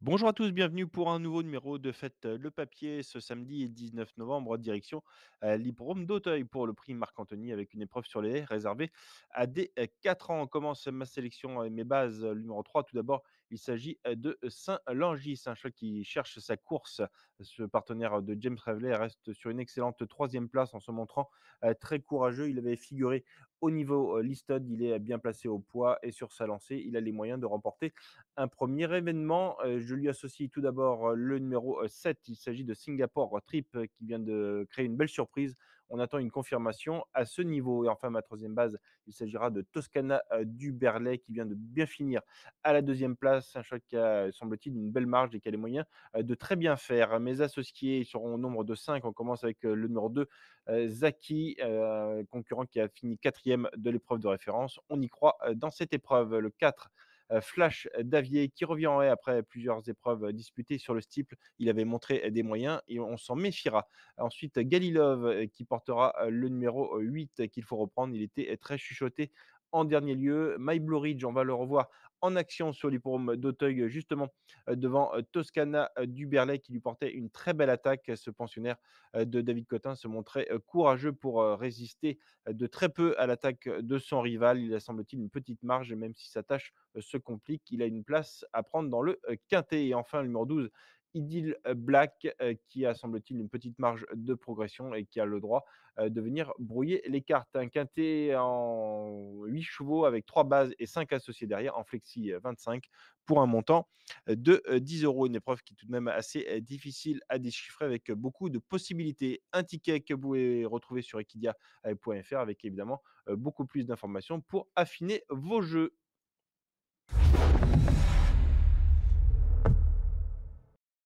Bonjour à tous, bienvenue pour un nouveau numéro de Faites le papier ce samedi 19 novembre, direction l'hippodrome d'Auteuil pour le prix Marc-Anthony avec une épreuve sur les haies réservée à des 4 ans. On commence ma sélection et mes bases. Numéro 3, tout d'abord, il s'agit de Saint-Langis, un cheval qui cherche sa course. Ce partenaire de James Revelet reste sur une excellente troisième place en se montrant très courageux. Il avait figuré au niveau listed, il est bien placé au poids et sur sa lancée, il a les moyens de remporter un premier événement. Je lui associe tout d'abord, le numéro, 7. Il s'agit de Singapore Trip, qui vient de créer une belle surprise. On attend une confirmation à ce niveau et enfin ma troisième base, il s'agira de Toscana, du Berlay qui vient de bien finir à la deuxième place. Un cheval qui a, semble-t-il, une belle marge et qui a les moyens, de très bien faire. Mes associés seront au nombre de 5. On commence avec, le numéro 2, Zaki, concurrent qui a fini quatrième de l'épreuve de référence. On y croit, dans cette épreuve. Le 4, Flash Davier qui revient en haie après plusieurs épreuves disputées sur le steeple. Il avait montré des moyens et on s'en méfiera. Ensuite, Galilov qui portera le numéro 8 qu'il faut reprendre. Il était très chuchoté en dernier lieu. My Blue Ridge, on va le revoir en action sur l'hippodrome d'Auteuil, justement devant Toscana du Berlay qui lui portait une très belle attaque. Ce pensionnaire de David Cotin se montrait courageux pour résister de très peu à l'attaque de son rival. Il a, semble-t-il, une petite marge, même si sa tâche se complique. Il a une place à prendre dans le quintet. Et enfin, le numéro 12, Idyll Black, qui a, semble-t-il, une petite marge de progression et qui a le droit de venir brouiller les cartes. Un quintet en 8 chevaux avec 3 bases et 5 associés derrière en flexi 25 pour un montant de 10 euros. Une épreuve qui est tout de même assez difficile à déchiffrer avec beaucoup de possibilités. Un ticket que vous pouvez retrouver sur equidia.fr avec évidemment beaucoup plus d'informations pour affiner vos jeux.